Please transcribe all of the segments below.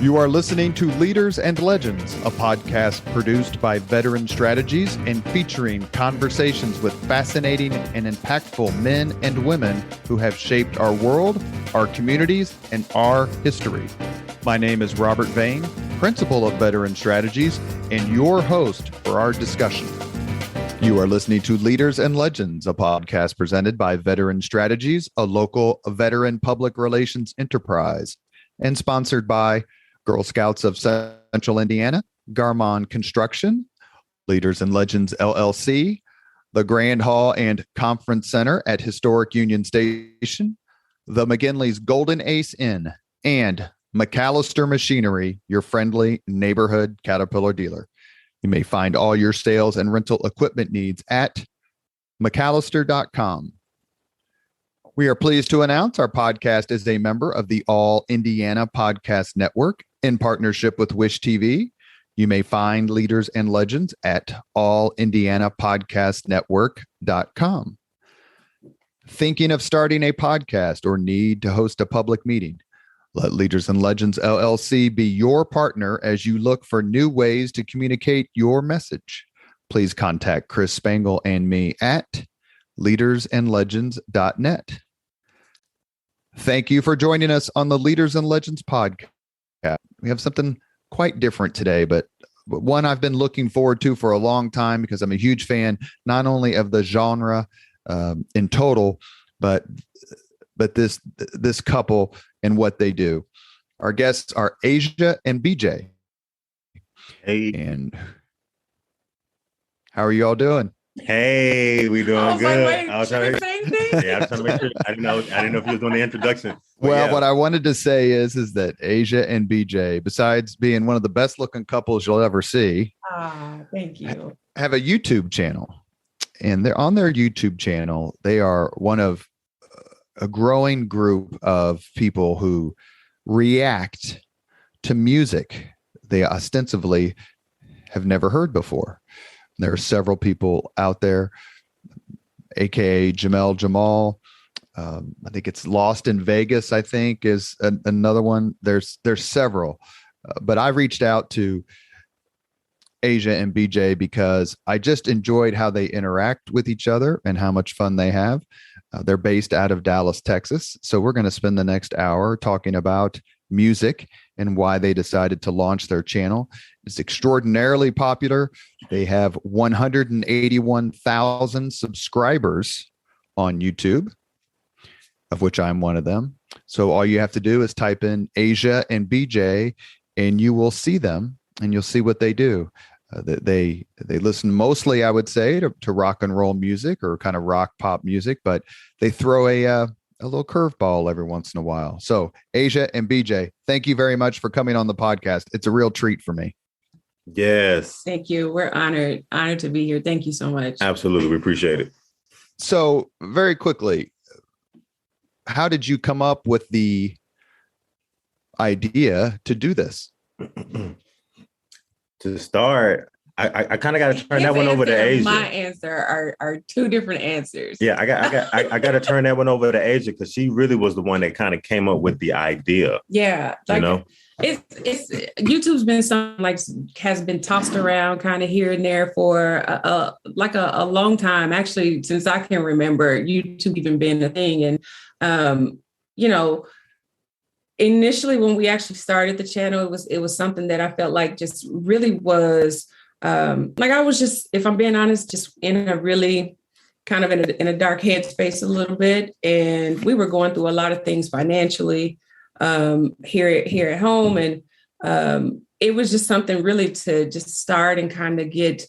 You are listening to Leaders and Legends, a podcast produced by Veteran Strategies and featuring conversations with fascinating and impactful men and women who have shaped our world, our communities, and our history. My name is Robert Vane, Principal of Veteran Strategies, and your host for our discussion. You are listening to Leaders and Legends, a podcast presented by Veteran Strategies, a local veteran public relations enterprise, and sponsored by Girl Scouts of Central Indiana, Garmon Construction, Leaders and Legends LLC, the Grand Hall and Conference Center at Historic Union Station, the McGinley's Golden Ace Inn, and McAllister Machinery, your friendly neighborhood Caterpillar dealer. You may find all your sales and rental equipment needs at McAllister.com. We are pleased to announce our podcast is a member of the All Indiana Podcast Network in partnership with Wish TV. You may find Leaders and Legends at allindianapodcastnetwork.com. Thinking of starting a podcast or need to host a public meeting? Let Leaders and Legends LLC be your partner as you look for new ways to communicate your message. Please contact Chris Spangle and me at leadersandlegends.net. Thank you for joining us on the Leaders and Legends podcast. We have something quite different today, but one I've been looking forward to for a long time because I'm a huge fan, not only of the genre in total, but this couple and what they do. Our guests are Asia and BJ. Hey. And how are you all doing? Hey, we doing good. Like, I was trying to same thing. Yeah, I was trying to make sure. I didn't know if you was doing the introduction. Well, yeah. What I wanted to say is that Asia and BJ, besides being one of the best looking couples you'll ever see, thank you, have a YouTube channel. And they're on their YouTube channel. They are one of a growing group of people who react to music they ostensibly have never heard before. There are several people out there, aka Jamel Jamal. I think it's Lost in Vegas, I think, is another one. There's several, but I reached out to Asia and BJ because I just enjoyed how they interact with each other and how much fun they have. They're based out of Dallas, Texas. So we're going to spend the next hour talking about music and why they decided to launch their channel. It's extraordinarily popular. They have 181,000 subscribers on YouTube, of which I'm one of them. So all you have to do is type in Asia and BJ and you will see them and you'll see what they do. They listen mostly, I would say, to rock and roll music or kind of rock pop music, but they throw a little curveball every once in a while. So Asia and BJ, thank you very much for coming on the podcast. It's a real treat for me. Yes. Thank you. We're honored to be here. Thank you so much. Absolutely. We appreciate it. So very quickly, how did you come up with the idea to do this? To start, I kind of got to turn that one over to Asia. My answer are two different answers. Yeah, I got to turn that one over to Asia because she really was the one that kind of came up with the idea. Yeah, it's YouTube's been something like has been tossed around kind of here and there for a long time, actually, since I can remember YouTube even being a thing. And initially when we actually started the channel, it was something that I felt like just really was I was just, if I'm being honest, just in a really kind of in a dark headspace a little bit. And we were going through a lot of things financially here at home. And it was just something really to just start and kind of get,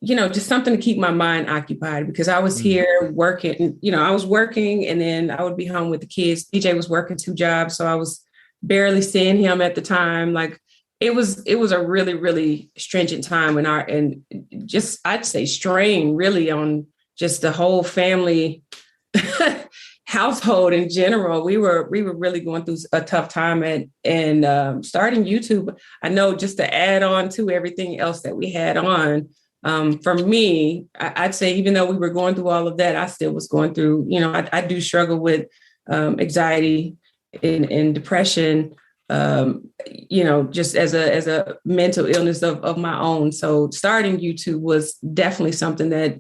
just something to keep my mind occupied because I was here working, I was working and then I would be home with the kids. BJ was working 2 jobs. So I was barely seeing him at the time. Like it was a really, really stringent time and I'd say strain really on just the whole family household in general. We were really going through a tough time and starting YouTube. I know just to add on to everything else that we had on, for me, I'd say even though we were going through all of that, I still was going through, I do struggle with anxiety and depression. just as a mental illness of my own. So starting YouTube was definitely something that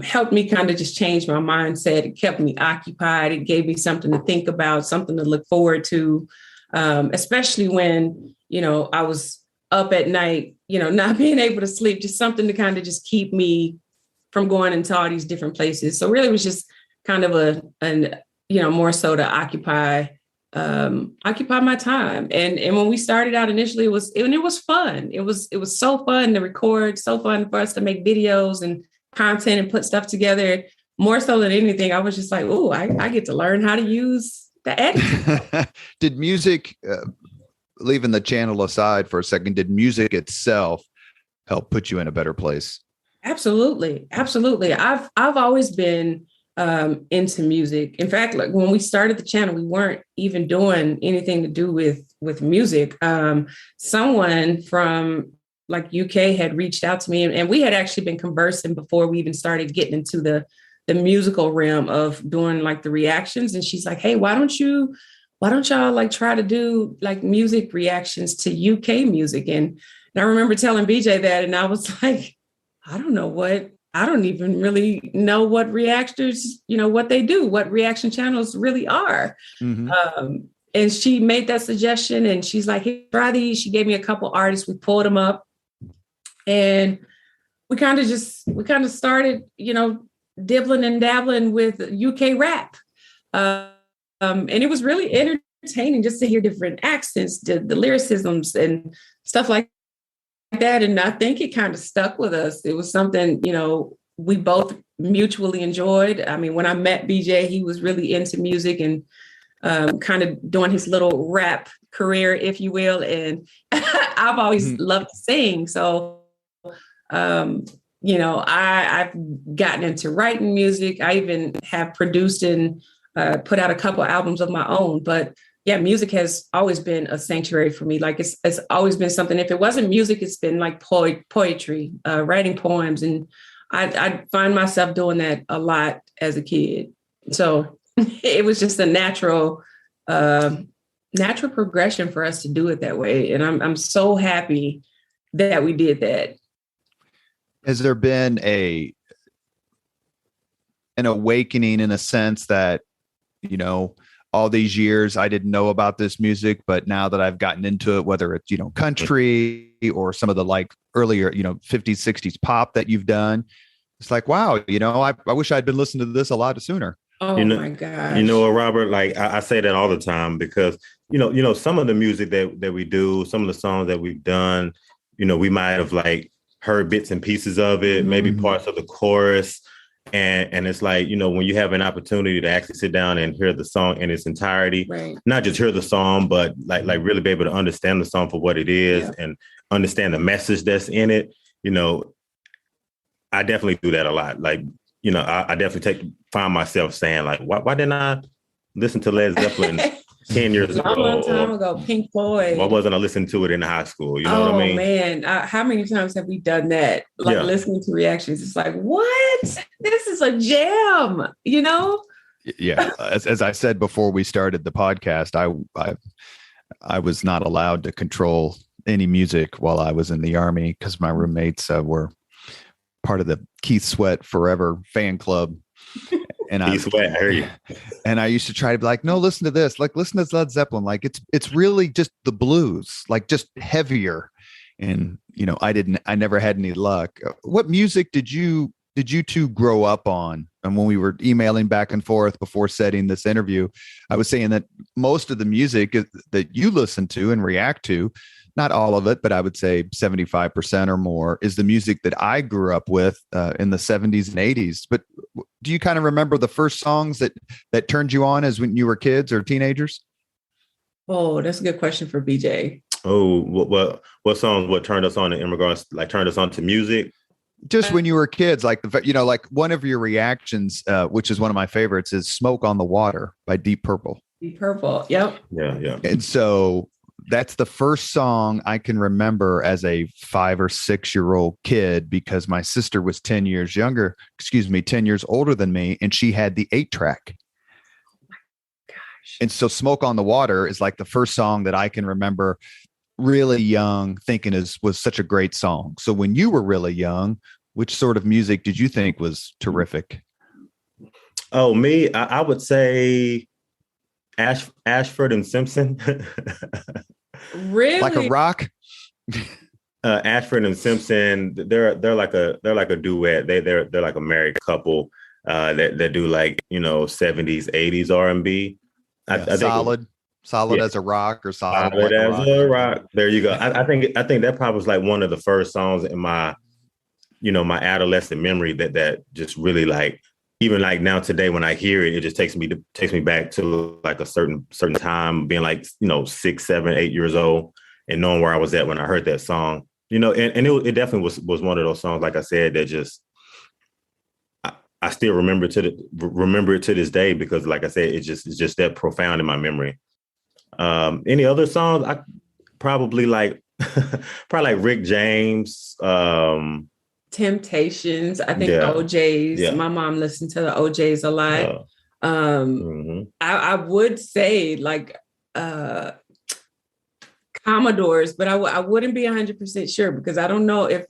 helped me kind of just change my mindset. It kept me occupied. It gave me something to think about, something to look forward to, especially when, I was up at night, not being able to sleep, just something to kind of just keep me from going into all these different places. So really it was just kind of more so to occupy my time. And when we started out initially, it was fun. It was so fun to record, so fun for us to make videos and content and put stuff together. More so than anything, I was just like, oh, I get to learn how to use the editing. Did music, leaving the channel aside for a second, did music itself help put you in a better place? Absolutely. I've always been into music. In fact, like when we started the channel, we weren't even doing anything to do with music. Someone from like UK had reached out to me, and we had actually been conversing before we even started getting into the musical realm of doing like the reactions. And she's like, hey, why don't y'all like try to do like music reactions to UK music? And I remember telling BJ that, and I was like, I don't even really know what reactors, what they do, what reaction channels really are. Mm-hmm. And she made that suggestion, and she's like, hey, try these. She gave me a couple artists. We pulled them up, and we kind of started, dibbling and dabbling with UK rap. And it was really entertaining just to hear different accents, the lyricisms and stuff like that. And I think it kind of stuck with us. It was something, we both mutually enjoyed. I mean, when I met BJ, he was really into music and kind of doing his little rap career, if you will. And I've always loved to sing. So, I've gotten into writing music. I even have produced and put out a couple of albums of my own. But yeah, music has always been a sanctuary for me. Like it's always been something. If it wasn't music, it's been like poetry, writing poems. And I find myself doing that a lot as a kid. So it was just a natural progression for us to do it that way. And I'm so happy that we did that. Has there been an awakening in a sense that, all these years I didn't know about this music, but now that I've gotten into it, whether it's, country or some of the like earlier, 50s, 60s pop that you've done, it's like, wow, I wish I'd been listening to this a lot sooner. Oh my gosh. You know what, Robert, like I say that all the time because, some of the music that we do, some of the songs that we've done, we might have like heard bits and pieces of it, maybe parts of the chorus. And it's like, when you have an opportunity to actually sit down and hear the song in its entirety, right. Not just hear the song, but like really be able to understand the song for what it is and understand the message that's in it. I definitely do that a lot. Like, I definitely find myself saying like, why didn't I listen to Led Zeppelin 10 years ago? A long time ago, Pink Floyd. Why wasn't I listening to it in high school? You know what I mean? Oh man, how many times have we done that? Like listening to reactions, it's like, what? This is a jam, Yeah, as I said before we started the podcast, I was not allowed to control any music while I was in the Army because my roommates were part of the Keith Sweat Forever fan club. And I hear you. And I used to try to be like, no, listen to this. Like, listen to Led Zeppelin. Like, it's really just the blues, like just heavier. And I never had any luck. What music did you two grow up on? And when we were emailing back and forth before setting this interview, I was saying that most of the music that you listen to and react to, not all of it, but I would say 75% or more is the music that I grew up with in the 70s and 80s. But do you kind of remember the first songs that turned you on as when you were kids or teenagers? Oh, that's a good question for BJ. Oh, what songs? What turned us on in regards, like turned us on to music? Just when you were kids, like like one of your reactions, which is one of my favorites, is "Smoke on the Water" by Deep Purple. Deep Purple, yep. Yeah. And so that's the first song I can remember as a 5 or 6 year old kid because my sister was 10 years older than me, and she had the 8-track. And so Smoke on the Water is like the first song that I can remember really young thinking was such a great song. So when you were really young, which sort of music did you think was terrific? Oh, me, I would say Ashford and Simpson. Really? Like a rock? Ashford and Simpson, they're like a duet. They're like a married couple that do like 70s, 80s R&B. I solid yeah, as a rock or solid solid like a as rock. a rock. There you go. I think that probably was like one of the first songs in my my adolescent memory that just really like, even like now today when I hear it, it just takes me back to like a certain time, being like 6, 7, 8 years old, and knowing where I was at when I heard that song. And it definitely was one of those songs, like I said, that just I still remember it to this day, because like I said, it's just that profound in my memory. Any other songs? I probably like probably like Rick James. Temptations. I think Yeah. OJ's. Yeah. My mom listened to the OJ's a lot. Mm-hmm. I would say like Commodores, but I wouldn't be 100% sure, because I don't know if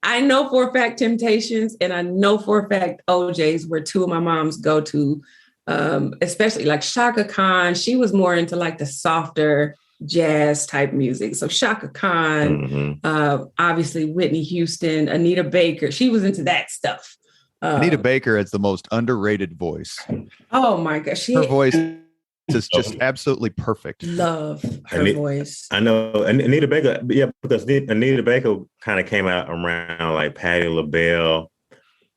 I know for a fact Temptations, and I know for a fact OJ's were two of my mom's go to, especially like Shaka Khan. She was more into like the softer jazz type music. So Shaka Khan, obviously Whitney Houston, Anita Baker. She was into that stuff. Anita Baker has the most underrated voice. Oh my gosh. Her voice is just absolutely perfect. Love her voice. I know Anita Baker, yeah, because Anita Baker kind of came out around like Patti LaBelle,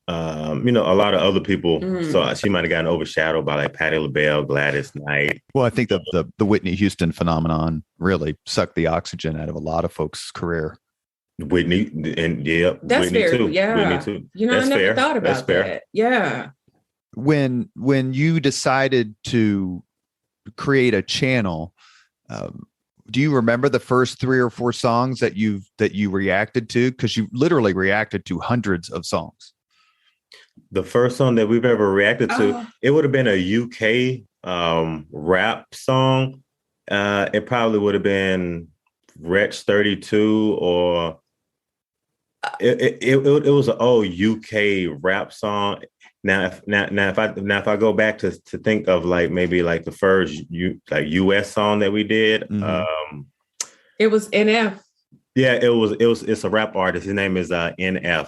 a lot of other people. So she might have gotten overshadowed by like Patti LaBelle, Gladys Knight. Well, I think the Whitney Houston phenomenon really sucked the oxygen out of a lot of folks' career. Whitney, and yeah, that's Whitney fair. too. Yeah, Whitney too. I never thought about that. Yeah. When you decided to create a channel, do you remember the first 3 or 4 songs that you reacted to? Because you literally reacted to hundreds of songs. The first song that we've ever reacted to, it would have been a UK rap song. It probably would have been Wretch 32, or it was an old UK rap song. Now if I go back to think of like maybe like the first US song that we did, it was NF. Yeah, it's a rap artist. His name is NF.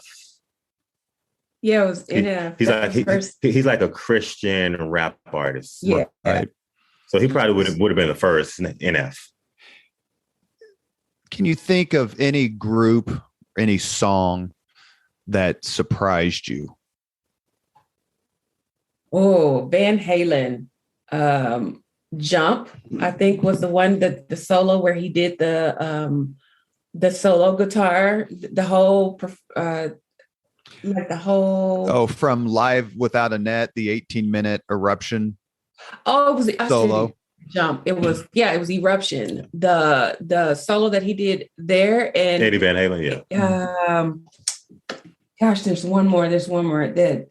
Yeah, it was NF. He's like a Christian rap artist. Yeah. Right. So he probably would have been the first, NF. Can you think of any group, any song that surprised you? Oh, Van Halen, Jump, I think was the one that the solo where he did the solo guitar, from Live Without a Net, the 18-minute Eruption. Oh, it was solo. Jump. It was Eruption. The solo that he did there, and Eddie Van Halen, yeah. Gosh, there's one more that.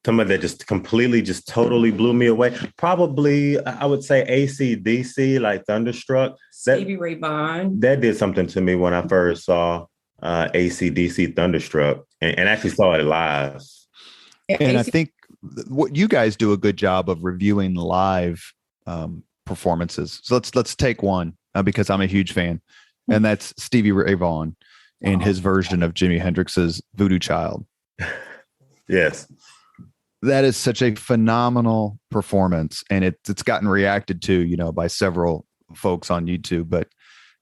Somebody that just completely, just totally blew me away. Probably, I would say AC/DC, like Thunderstruck. Stevie Ray Vaughan. That did something to me when I first saw AC/DC Thunderstruck, and actually saw it live. And I think what you guys do a good job of reviewing live performances. So let's take one because I'm a huge fan, and that's Stevie Ray Vaughan and his version of Jimi Hendrix's Voodoo Child. Yes. That is such a phenomenal performance, and it's gotten reacted to, by several folks on YouTube. But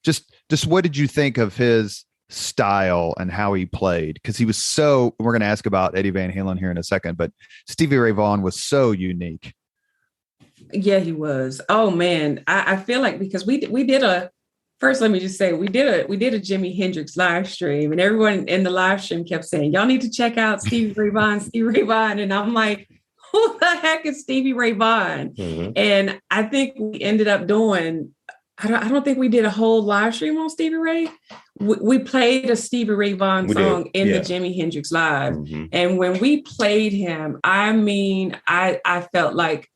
just what did you think of his style and how he played? Because he was we're going to ask about Eddie Van Halen here in a second, but Stevie Ray Vaughan was so unique. Yeah, he was. Oh man, I feel like because we did a. First, let me just say we did a Jimi Hendrix live stream, and everyone in the live stream kept saying, "Y'all need to check out Stevie Ray Vaughan," and I'm like, "Who the heck is Stevie Ray Vaughan?" And I think we ended up doing. I don't think we did a whole live stream on Stevie Ray. We played a Stevie Ray Vaughan song in the Jimi Hendrix live, and when we played him, I mean, I felt like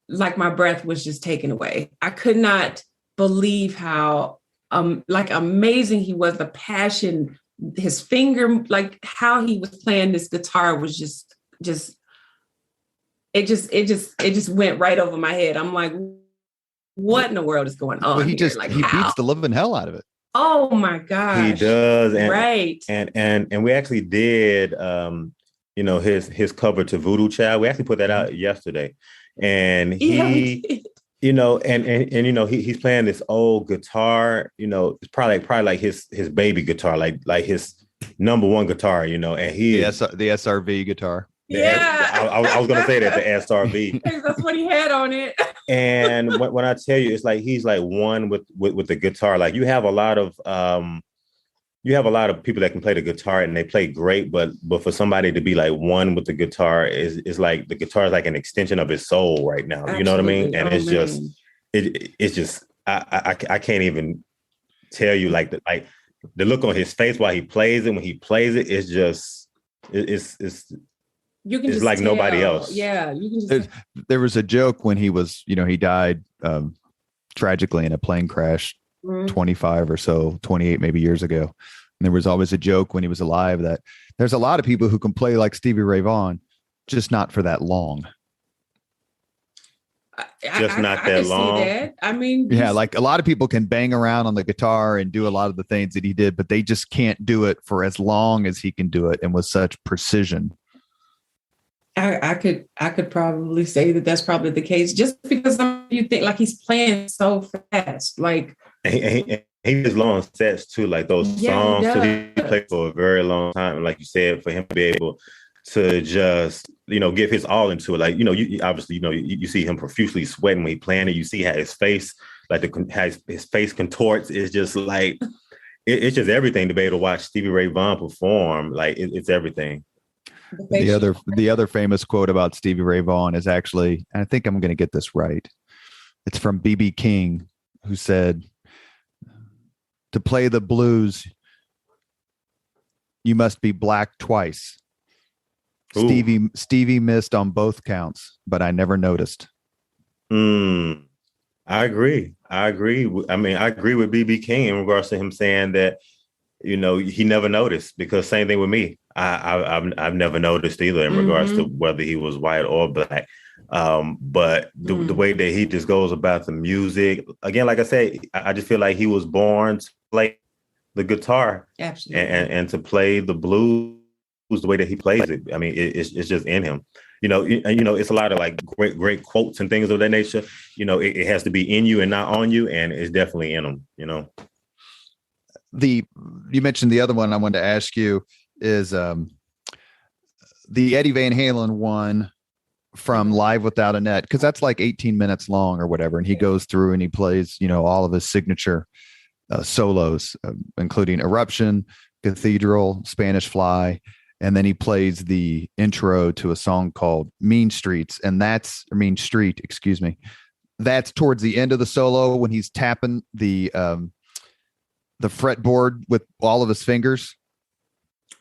like my breath was just taken away. I could not believe how like amazing he was, the passion, his finger, like how he was playing this guitar was just it just went right over my head. I'm like, what in the world is going on? Well, he here? just Like, he how? beats the living hell out of it. Oh my gosh. He does. And, right. And we actually did, his cover to Voodoo Child. We actually put that out yesterday. And he, he's playing this old guitar, it's probably like his baby guitar, like his number one guitar, and he the SRV guitar. Yeah. I was going to say that, the SRV. That's what he had on it. And when I tell you, it's like he's like one with the guitar. Like you have a lot of people that can play the guitar and they play great, but for somebody to be like one with the guitar is like the guitar is like an extension of his soul right now. Absolutely. You know what I mean? And it's just I can't even tell you like the look on his face while he plays it. When he plays it, it's just it's you can it's just like tell. nobody else. Yeah, you can just. There was a joke when he was, he died tragically in a plane crash 25 or so, 28 maybe years ago. And there was always a joke when he was alive that there's a lot of people who can play like Stevie Ray Vaughan, just not for that long. Not that long. See that. I mean, yeah, like a lot of people can bang around on the guitar and do a lot of the things that he did, but they just can't do it for as long as he can do it and with such precision. I could probably say that that's probably the case, just because you think like he's playing so fast, like he has long sets too, like those songs. So he played for a very long time, and like you said, for him to be able to just give his all into it, like you obviously you see him profusely sweating when he playing it. You see how his face, like his face contorts. It's just like it's just everything to be able to watch Stevie Ray Vaughan perform. Like it's everything. The other famous quote about Stevie Ray Vaughan is actually, and I think I'm going to get this right. It's from B.B. King, who said, "To play the blues, you must be black twice." Ooh. Stevie missed on both counts, but I never noticed. I agree. I mean, I agree with B.B. King in regards to him saying that, he never noticed, because same thing with me. I've never noticed either in regards to whether he was white or black. But the way that he just goes about the music, again, like I said, I just feel like he was born to play the guitar. Absolutely. And to play the blues the way that he plays it. I mean, it's just in him. It's a lot of like great quotes and things of that nature. It has to be in you and not on you, and it's definitely in him. You mentioned the other one I wanted to ask you is the Eddie Van Halen one from Live Without a Net, because that's like 18 minutes long or whatever, and he goes through and he plays all of his signature solos, including Eruption, Cathedral, Spanish Fly, and then he plays the intro to a song called Mean Street, excuse me. That's towards the end of the solo when he's tapping the fretboard with all of his fingers.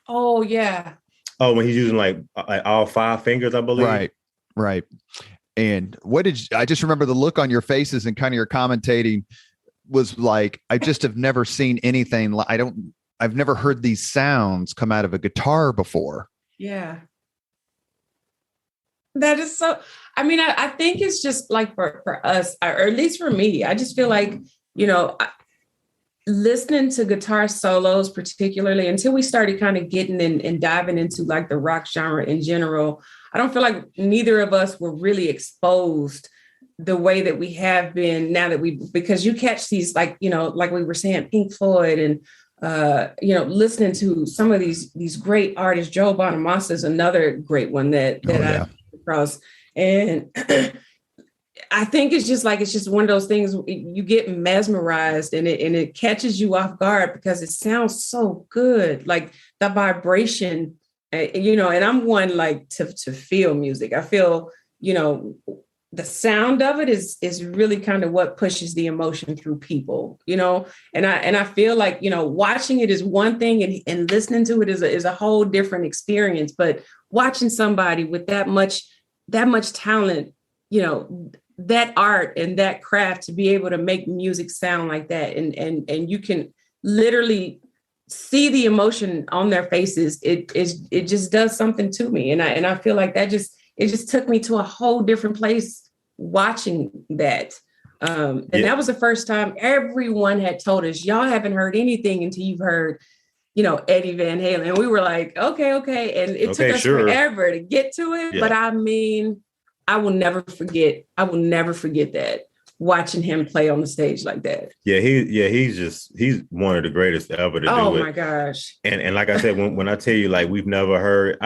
Oh yeah. Oh, when he's using like all 5 fingers, I believe. Right. And I just remember the look on your faces and kind of your commentating was like, I just have never seen anything. I've never heard these sounds come out of a guitar before. Yeah. That is so, I mean, I think it's just like for us, or at least for me, I just feel like, listening to guitar solos, particularly until we started kind of getting in and diving into like the rock genre in general, I don't feel like neither of us were really exposed the way that we have been now that because you catch these, like, like we were saying, Pink Floyd and, listening to some of these great artists. Joe Bonamassa is another great one that I came across. And I think it's just one of those things you get mesmerized and it catches you off guard because it sounds so good. Like the vibration, and I'm one like to feel music. I feel, the sound of it is really kind of what pushes the emotion through people, and I feel like, watching it is one thing and listening to it is a whole different experience. But watching somebody with that much talent, that art and that craft to be able to make music sound like that. And you can literally see the emotion on their faces. It just does something to me. And I feel like it just took me to a whole different place watching that. And that was the first time everyone had told us, y'all haven't heard anything until you've heard, Eddie Van Halen. And we were like, okay. And it took us forever to get to it. Yeah. But I mean, I will never forget that, watching him play on the stage like that. Yeah, he's one of the greatest ever to do it. Oh my gosh. And like I said, when I tell you, like, I've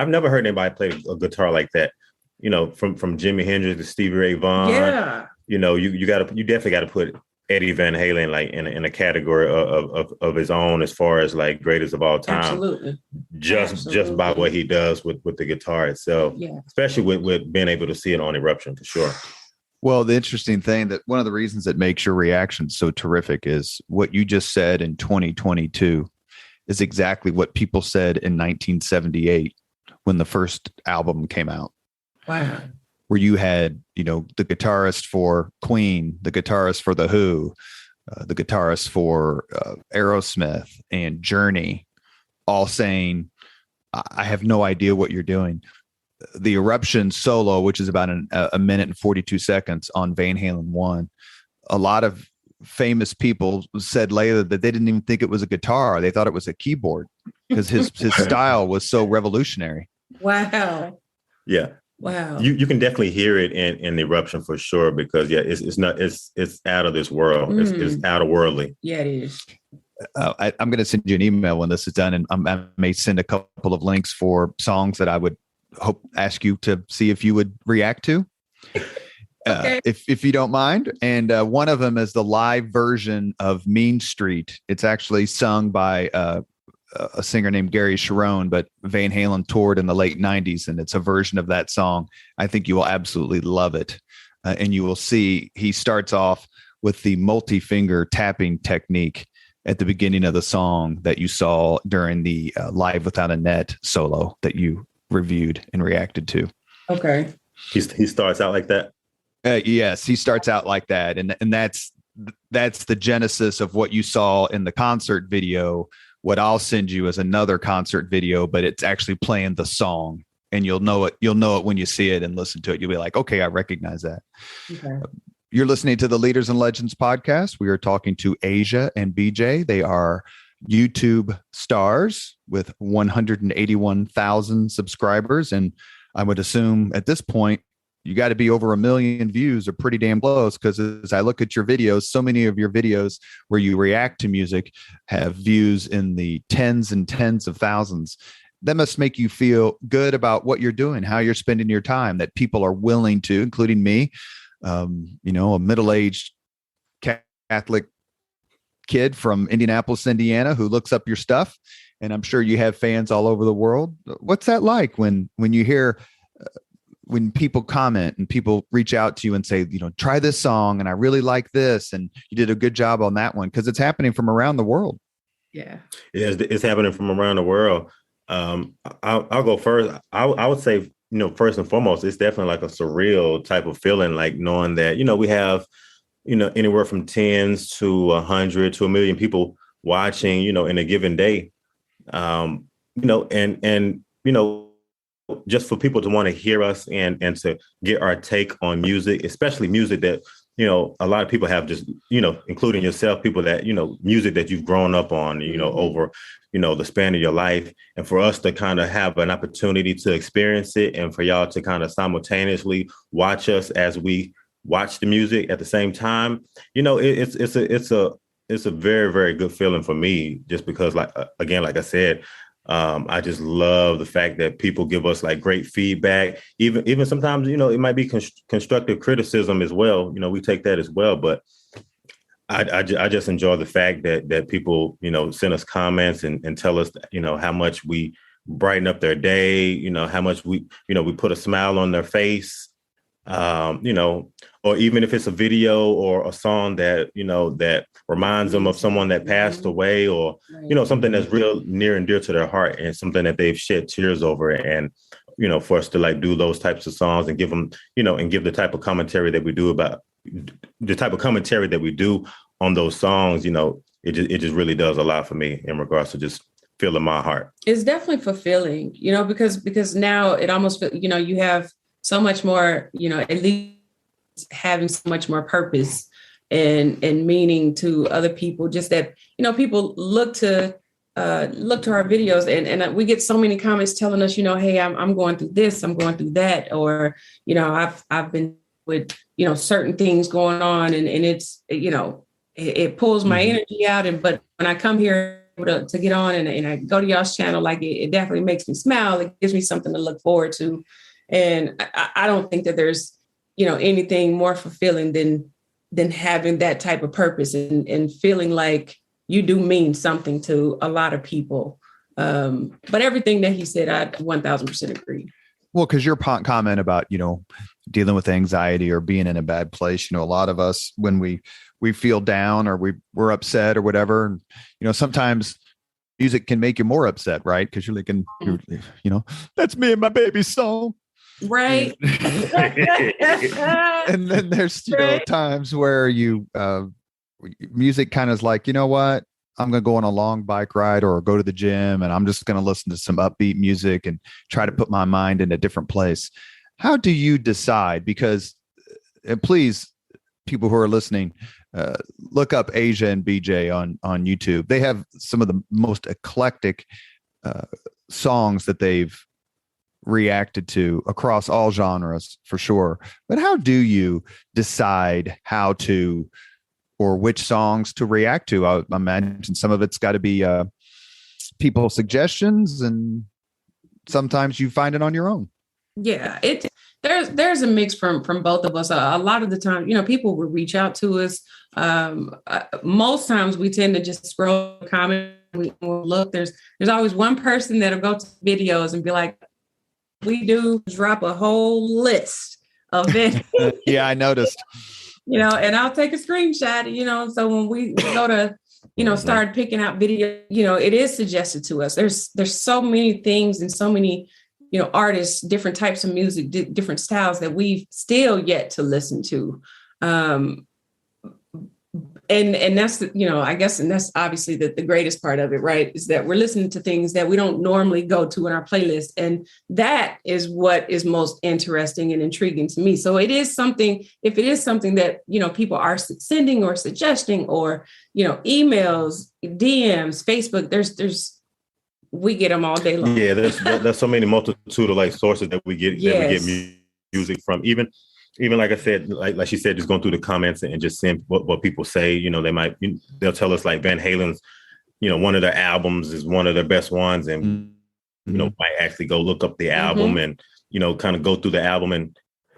never heard anybody play a guitar like that, from Jimi Hendrix to Stevie Ray Vaughan. Yeah. You definitely got to put Eddie Van Halen like in a category of his own as far as like greatest of all time. Absolutely. Just by what he does with the guitar itself. Yeah. Especially with being able to see it on Eruption for sure. Well, the interesting thing that one of the reasons that makes your reaction so terrific is what you just said in 2022 is exactly what people said in 1978 when the first album came out. Wow. Where you had, the guitarist for Queen, the guitarist for The Who, the guitarist for Aerosmith and Journey, all saying, I have no idea what you're doing. The Eruption solo, which is about a minute and 42 seconds on Van Halen 1, a lot of famous people said later that they didn't even think it was a guitar. They thought it was a keyboard because his style was so revolutionary. Wow. Yeah. Wow. You can definitely hear it in the Eruption for sure, because it's out of this world. It's out of worldly. Yeah, it is. I'm going to send you an email when this is done, and I may send a couple of links for songs that I would ask you to see if you would react to. Okay. If you don't mind. And one of them is the live version of Mean Street. It's actually sung by a singer named Gary Sharon, but Van Halen toured in the late 90s, and it's a version of that song. I think you will absolutely love it. And you will see he starts off with the multi-finger tapping technique at the beginning of the song that you saw during the Live Without a Net solo that you reviewed and reacted to. Okay. He starts out like that? Yes, he starts out like that. And that's the genesis of what you saw in the concert video. What I'll send you is another concert video, but it's actually playing the song, and you'll know it when you see it and listen to it. You'll be like, okay, I recognize that. Okay. You're listening to the Leaders and Legends podcast. We are talking to Asia and BJ. They are YouTube stars with 181,000 subscribers. And I would assume at this point, you got to be over 1 million views or pretty damn close, because as I look at your videos, so many of your videos where you react to music have views in the tens and tens of thousands. That must make you feel good about what you're doing, how you're spending your time, that people are willing to, including me, a middle-aged Catholic kid from Indianapolis, Indiana, who looks up your stuff. And I'm sure you have fans all over the world. What's that like when you hear when people comment and people reach out to you and say, try this song and I really like this, and you did a good job on that one? Because it's happening from around the world. Yeah. It's happening from around the world. I'll go first. I would say, first and foremost, it's definitely like a surreal type of feeling, like knowing that, we have, anywhere from tens to 100 to 1 million people watching, in a given day. Just for people to want to hear us and to get our take on music, especially music that, a lot of people have just, including yourself, people that, music that you've grown up on, over, the span of your life. And for us to kind of have an opportunity to experience it, and for y'all to kind of simultaneously watch us as we watch the music at the same time, it's a very, very good feeling for me, just because, like I said, I just love the fact that people give us like great feedback. Even sometimes, it might be constructive criticism as well. We take that as well. But I just enjoy the fact that people, send us comments and tell us, how much we brighten up their day, how much we put a smile on their face, or even if it's a video or a song that, that reminds them of someone that passed away, or, something that's real near and dear to their heart, and something that they've shed tears over. And for us to like do those types of songs and give them, and give the type of commentary that we do on those songs, it just really does a lot for me in regards to just filling my heart. It's definitely fulfilling, because now it almost, you have so much more, at least having so much more purpose and meaning to other people, just that, people look to our videos and we get so many comments telling us, hey, I'm going through this, I'm going through that, or, I've been with, certain things going on and it's, it pulls my energy out. But when I come here to get on and I go to y'all's channel, like it definitely makes me smile. It gives me something to look forward to. And I don't think that there's, anything more fulfilling than having that type of purpose and feeling like you do mean something to a lot of people. But everything that he said, I 1000% agree. Well, because your comment about, dealing with anxiety or being in a bad place, a lot of us, when we feel down or we're upset or whatever, sometimes music can make you more upset, right? Because you're thinking, that's me and my baby's song. Right. And then there's, times where music kind of is like, you know what? I'm going to go on a long bike ride or go to the gym and I'm just going to listen to some upbeat music and try to put my mind in a different place. How do you decide? Because please, people who are listening, look up Asia and BJ on YouTube. They have some of the most eclectic songs that they've reacted to across all genres for sure. But how do you decide how to or which songs to react to? I imagine some of it's got to be people's suggestions, and sometimes you find it on your own. Yeah, there's a mix from both of us. A lot of the time, people will reach out to us. Most times we tend to just scroll comments. We'll look. There's always one person that'll go to videos and be like, we do drop a whole list of it. Yeah, I noticed. And I'll take a screenshot, so when we go to, start picking out video, it is suggested to us. There's so many things and so many, artists, different types of music, different styles that we've still yet to listen to. And that's, I guess, and that's obviously the greatest part of it, right? Is that we're listening to things that we don't normally go to in our playlist. And that is what is most interesting and intriguing to me. So it is something, if it is something that, people are sending or suggesting or, emails, DMs, Facebook, we get them all day long. Yeah, there's so many multitude of like sources that we get, music from. Even like I said, like she said, just going through the comments and just seeing what people say, they'll tell us like Van Halen's, one of their albums is one of their best ones. And, might actually go look up the album and, kind of go through the album and,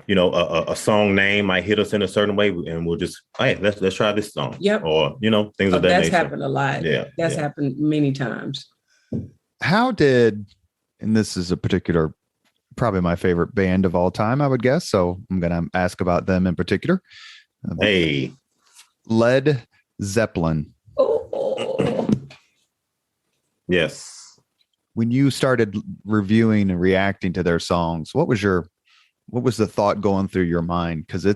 a song name might hit us in a certain way and we'll just, hey, let's try this song. Yep. Or, things of that nature. That's happened a lot. Yeah. That's happened many times. How and this is a particular, probably my favorite band of all time, I would guess. So I'm going to ask about them in particular. Hey, Led Zeppelin. Oh. Yes. When you started reviewing and reacting to their songs, what was the thought going through your mind? Because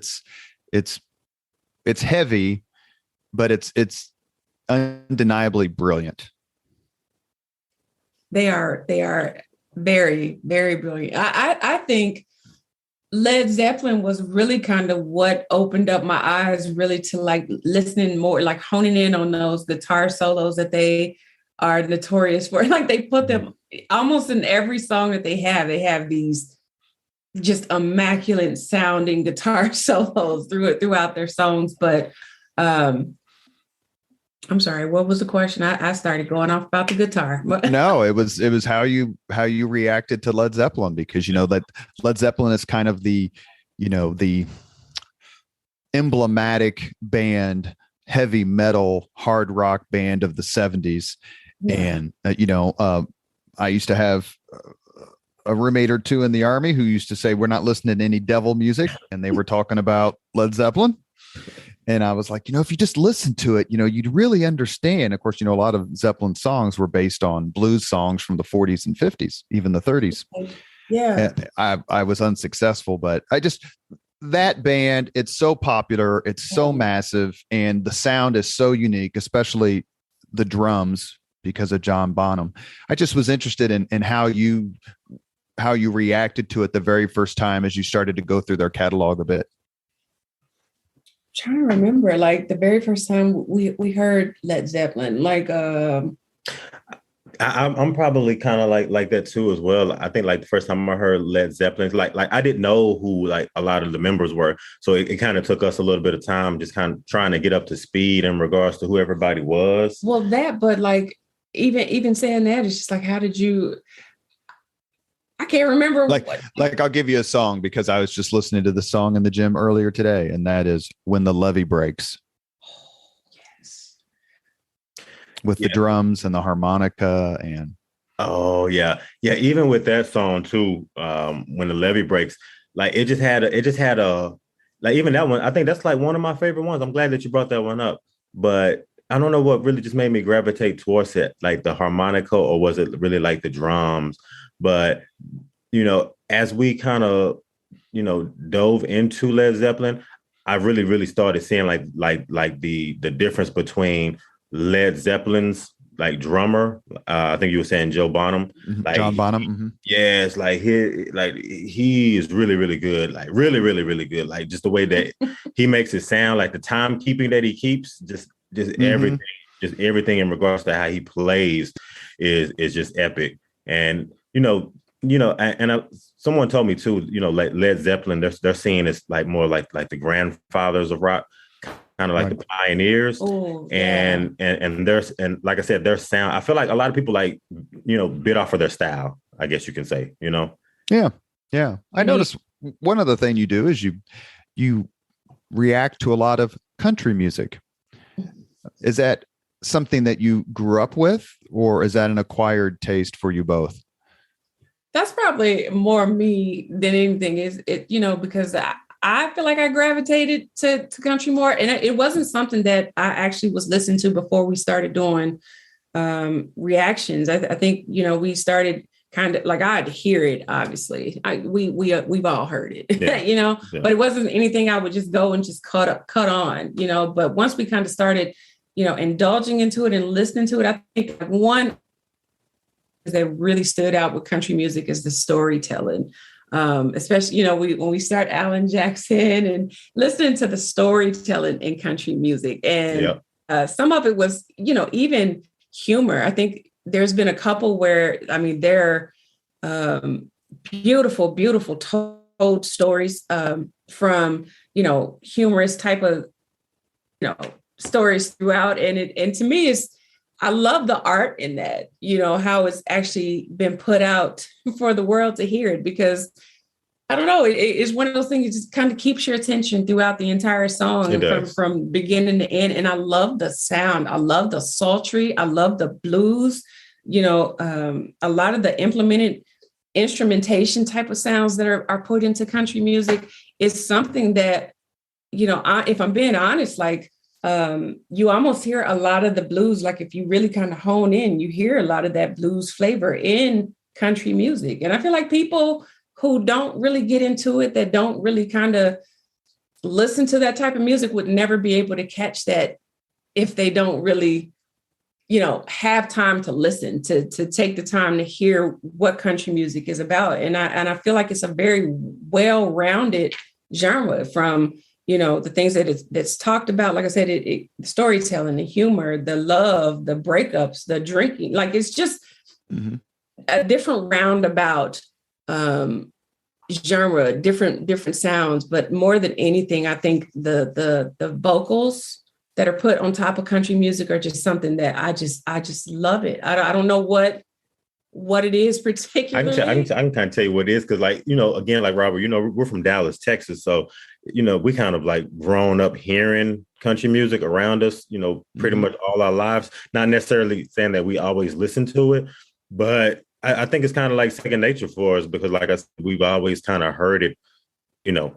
it's heavy, but it's undeniably brilliant. They are very, very brilliant. I think Led Zeppelin was really kind of what opened up my eyes really to like listening more, like honing in on those guitar solos that they are notorious for. Like they put them almost in every song that they have. They have these just immaculate sounding guitar solos throughout their songs. But I'm sorry, what was the question? I started going off about the guitar. No, it was how you reacted to Led Zeppelin, because that Led Zeppelin is kind of the emblematic band, heavy metal, hard rock band of the 70s. Yeah. And I used to have a roommate or two in the Army who used to say, we're not listening to any devil music, and they were talking about Led Zeppelin. And I was like, if you just listen to it, you'd really understand. Of course, a lot of Zeppelin songs were based on blues songs from the 40s and 50s, even the 30s. Yeah. I was unsuccessful, but that band, it's so popular, it's so massive, and the sound is so unique, especially the drums because of John Bonham. I just was interested in how you reacted to it the very first time as you started to go through their catalog a bit. Trying to remember, like the very first time we heard Led Zeppelin, like I'm probably kind of like that too as well. I think like the first time I heard Led Zeppelin, like I didn't know who like a lot of the members were, so it kind of took us a little bit of time just kind of trying to get up to speed in regards to who everybody was. Well, but like even saying that, it's just like, how did you? I can't remember. Like I'll give you a song because I was just listening to the song in the gym earlier today, and that is "When the Levee Breaks." Yes. With the drums and the harmonica and. Oh yeah. Even with that song too, "When the Levee Breaks," like it just had a like, even that one. I think that's like one of my favorite ones. I'm glad that you brought that one up, but I don't know what really just made me gravitate towards it, like the harmonica, or was it really like the drums? But, as we kind of, dove into Led Zeppelin, I really, really started seeing like the difference between Led Zeppelin's like drummer. I think you were saying Joe Bonham, like John Bonham. Mm-hmm. Yes, he is really, really good, like really, really, really good. Like just the way that he makes it sound, like the timekeeping that he keeps, just everything, just everything in regards to how he plays is just epic. And someone told me too, like Led Zeppelin, they're seeing it's like more like the grandfathers of rock, kind of like the pioneers. Oh, and like I said, their sound, I feel like a lot of people bit off of their style, I guess you can say, Yeah. I noticed one other thing you do is you react to a lot of country music. Is that something that you grew up with, or is that an acquired taste for you both? That's probably more me than anything. Is it, because I feel like I gravitated to country more. And it wasn't something that I actually was listening to before we started doing reactions. I think, we started kind of like, I'd hear it, obviously. We've all heard it, but it wasn't anything I would just go and just cut on, but once we kind of started, indulging into it and listening to it, I think one that really stood out with country music is the storytelling. Especially, when we start Alan Jackson and listening to the storytelling in country music. And some of it was, even humor. I think there's been a couple where, they're beautiful, beautiful told stories from, humorous type of, stories throughout. And to me, I love the art in that, how it's actually been put out for the world to hear it, because I don't know, it's one of those things that just kind of keeps your attention throughout the entire song from beginning to end. And I love the sound. I love the sultry. I love the blues, a lot of the implemented instrumentation type of sounds that are put into country music is something that, if I'm being honest, like, you almost hear a lot of the blues. Like if you really kind of hone in, you hear a lot of that blues flavor in country music. And I feel like people who don't really get into it, that don't really kind of listen to that type of music, would never be able to catch that if they don't really, have time to listen, to take the time to hear what country music is about. And I feel like it's a very well-rounded genre, from the things that that's talked about. Like I said, the storytelling, the humor, the love, the breakups, the drinking, like it's just a different roundabout genre, different sounds. But more than anything, I think the vocals that are put on top of country music are just something that I just love it. I don't know what it is particularly. I can kind of tell you what it is, because again, like Robert, we're from Dallas, Texas, so we kind of like grown up hearing country music around us, pretty much all our lives. Not necessarily saying that we always listen to it, but I think it's kind of like second nature for us, because like I said, we've always kind of heard it,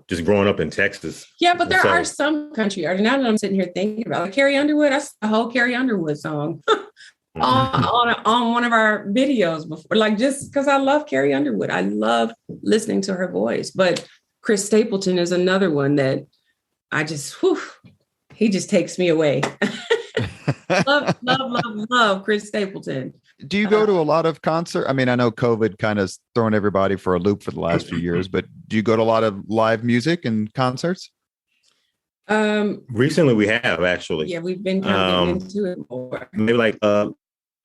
just growing up in Texas. Yeah, but there are some country artists. Now that I'm sitting here thinking about, like Carrie Underwood, that's the whole Carrie Underwood song. on one of our videos before, like just because I love Carrie Underwood. I love listening to her voice. But Chris Stapleton is another one that I just, he just takes me away. love Chris Stapleton. Do you go to a lot of concerts? I mean, I know COVID kind of thrown everybody for a loop for the last few years, but do you go to a lot of live music and concerts? Recently we have actually. Yeah, we've been kind of getting into it more. Maybe like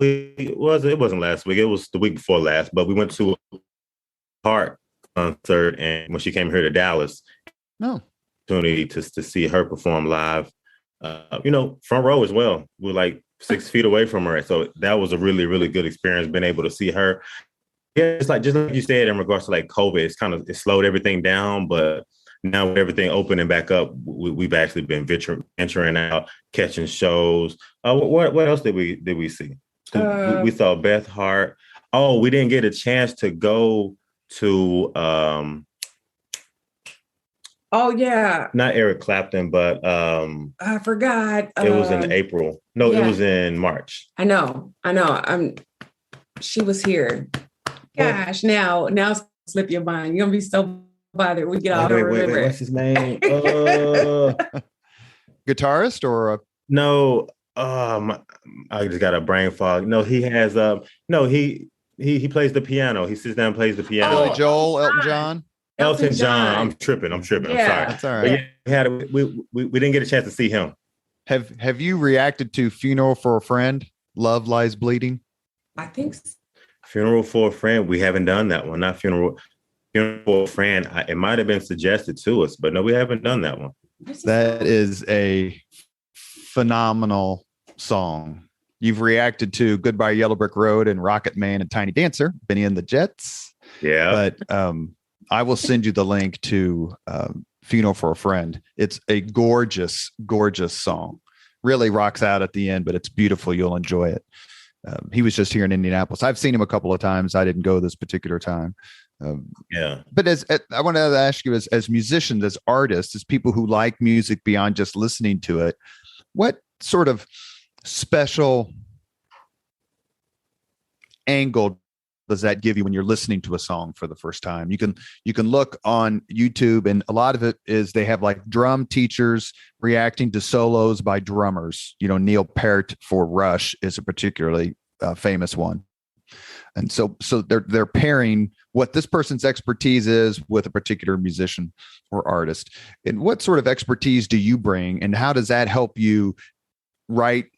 it wasn't last week, it was the week before last, but we went to a Heart concert, and when she came here to Dallas, opportunity to see her perform live. Front row as well. We're like 6 feet away from her. So that was a really, really good experience, being able to see her. Yeah, it's like, just like you said, in regards to like COVID, it slowed everything down, but now with everything opening back up, we've actually been venturing out, catching shows. What else did we see? We saw Beth Hart. Oh, we didn't get a chance to go to oh yeah, not Eric Clapton, but I forgot. It was in April. No, yeah. It was in March. I know. She was here. Gosh, now slip your mind. You're gonna be so bothered. We get out. Wait, what's his name? Guitarist or no? I just got a brain fog. No, he has he plays the piano. He sits down and plays the piano. Billy Joel, Elton John. Elton John. I'm tripping. Yeah. I'm sorry. That's all right. Yeah, we didn't get a chance to see him. Have you reacted to Funeral for a Friend? Love Lies Bleeding? I think so. Funeral for a Friend. We haven't done that one. Not Funeral for a Friend. It might have been suggested to us, but no, we haven't done that one. That is a phenomenal song. You've reacted to Goodbye Yellow Brick Road and Rocket Man and Tiny Dancer, Benny and the Jets. Yeah. But I will send you the link to Funeral for a Friend. It's a gorgeous, gorgeous song. Really rocks out at the end, but it's beautiful. You'll enjoy it. He was just here in Indianapolis. I've seen him a couple of times. I didn't go this particular time. But I want to ask you, as musicians, as artists, as people who like music beyond just listening to it, what sort of special angle does that give you when you're listening to a song for the first time? You can look on YouTube, and a lot of it is they have like drum teachers reacting to solos by drummers. Neil Peart for Rush is a particularly famous one. And so they're pairing what this person's expertise is with a particular musician or artist. And what sort of expertise do you bring, and how does that help you react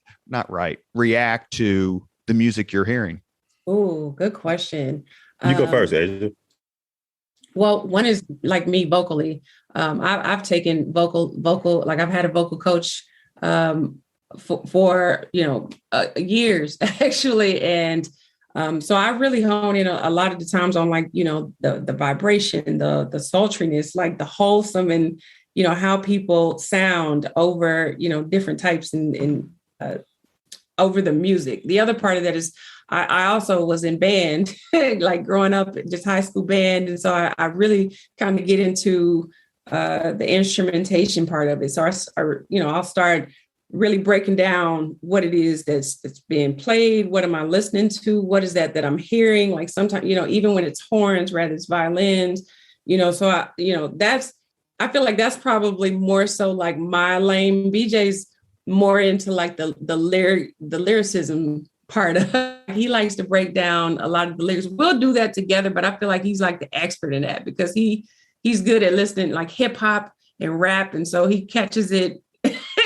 to the music you're hearing? Oh, good question. You go first, Asia. Well, one is like me vocally. I've taken vocal, like I've had a vocal coach for years actually. And so I really hone in a lot of the times on like, the vibration, the sultriness, like the wholesome, and, how people sound over, different types and over the music. The other part of that is I also was in band, like growing up, just high school band. And so I really kind of get into the instrumentation part of it. So I'll start really breaking down what it is that's being played. What am I listening to? What is that I'm hearing? Like sometimes, even when it's horns, rather it's violins, so I feel like that's probably more so like my lane. BJ's more into like the lyricism part of it. He likes to break down a lot of the lyrics. We'll do that together, but I feel like he's like the expert in that because he's good at listening like hip hop and rap. And so he catches it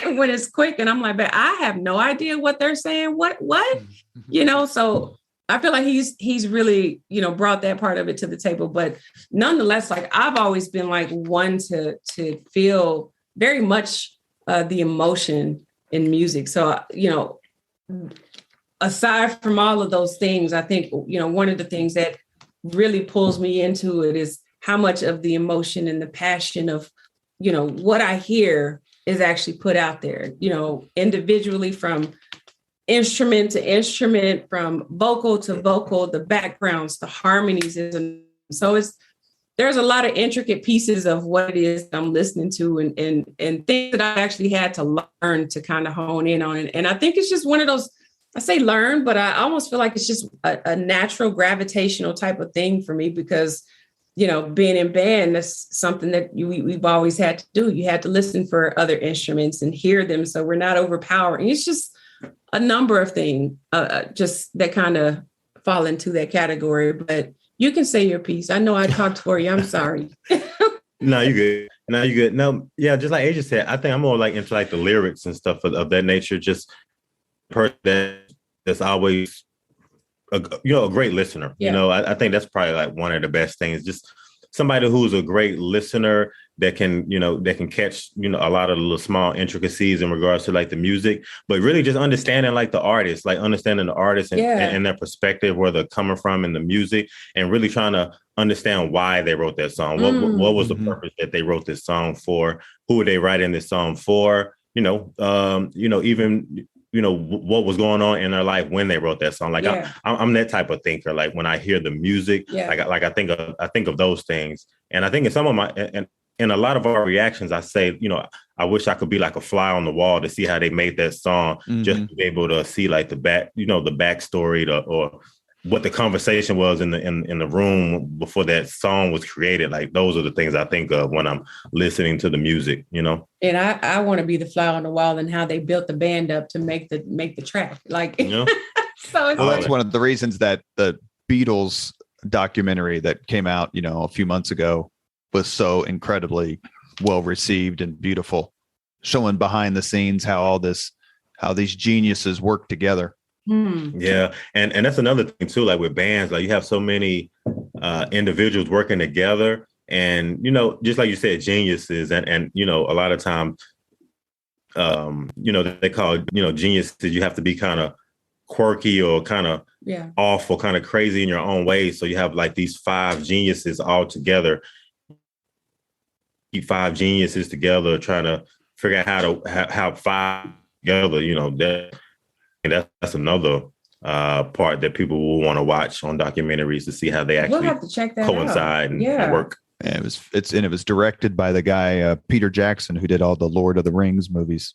when it's quick. And I'm like, but I have no idea what they're saying. What, so I feel like he's really, brought that part of it to the table. But nonetheless, like I've always been like one to feel very much the emotion in music. So, aside from all of those things, I think, one of the things that really pulls me into it is how much of the emotion and the passion of, what I hear is actually put out there, individually, from instrument to instrument, from vocal to vocal, the backgrounds, the harmonies. And so there's a lot of intricate pieces of what it is I'm listening to and things that I actually had to learn to kind of hone in on. And I think it's just one of those I say learn, but I almost feel like it's just a natural gravitational type of thing for me because, being in band, that's something that we've always had to do. You had to listen for other instruments and hear them. So we're not overpowering. It's just a number of things just that kind of fall into that category. But you can say your piece. I know I talked for you. I'm sorry. No, you good. No, you good. No, yeah, just like Asia said, I think I'm more like into like the lyrics and stuff of that nature. Just person that's always a great listener. Yeah. I think that's probably like one of the best things. Just somebody who's a great listener that can catch a lot of the little small intricacies in regards to like the music, but really just understanding like the artist, like understanding the artist and their perspective, where they're coming from in the music, and really trying to understand why they wrote that song. What was the purpose that they wrote this song for? Who were they writing this song for? Even what was going on in their life when they wrote that song. Like I'm that type of thinker. Like when I hear the music, like I think of those things. And I think in some of my and in a lot of our reactions, I say, I wish I could be like a fly on the wall to see how they made that song, just to be able to see like the backstory or what the conversation was in the room before that song was created. Like those are the things I think of when I'm listening to the music, And I want to be the fly on the wall and how they built the band up to make the track. Like, so that's one of the reasons that the Beatles documentary that came out, a few months ago was so incredibly well received and beautiful, showing behind the scenes how these geniuses work together. Yeah. And that's another thing too, like with bands, like you have so many individuals working together and, just like you said, geniuses and a lot of times, they call, geniuses, you have to be kind of quirky or kind of off or kind of crazy in your own way. So you have like these 5 geniuses all together, keep 5 geniuses together, trying to figure out how 5 together, that's another part that people will want to watch on documentaries to see how they actually have to check that coincide and work. And it was directed by the guy Peter Jackson, who did all the Lord of the Rings movies.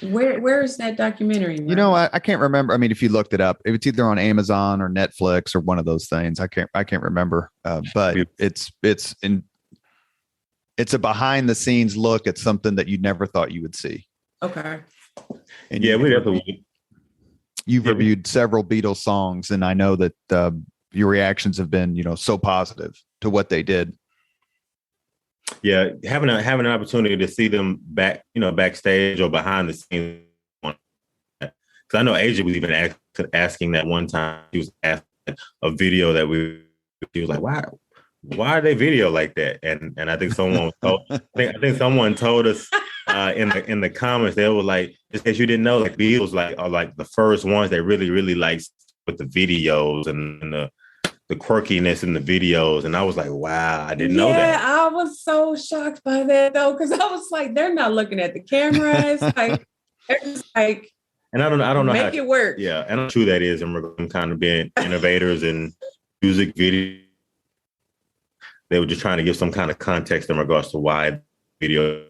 Where is that documentary? I can't remember. I mean, if you looked it up, it's either on Amazon or Netflix or one of those things. I can't remember. But it's a behind the scenes look at something that you never thought you would see. Okay. And we definitely. You've reviewed several Beatles songs, and I know that your reactions have been, so positive to what they did. Yeah, having an opportunity to see them backstage or behind the scenes. Because I know Asia was even asking that one time. She was asking a video that she was like, why are they video like that? And I think someone I think someone told us in the comments, they were like, just in case you didn't know, like Beatles are like the first ones that really, really liked with the videos and the quirkiness in the videos. And I was like, wow, I didn't know that. I was so shocked by that though, because I was like, they're not looking at the cameras. Like they're just like, and I don't know make it work. Yeah, and how true that is in kind of being innovators in music video. They were just trying to give some kind of context in regards to why video.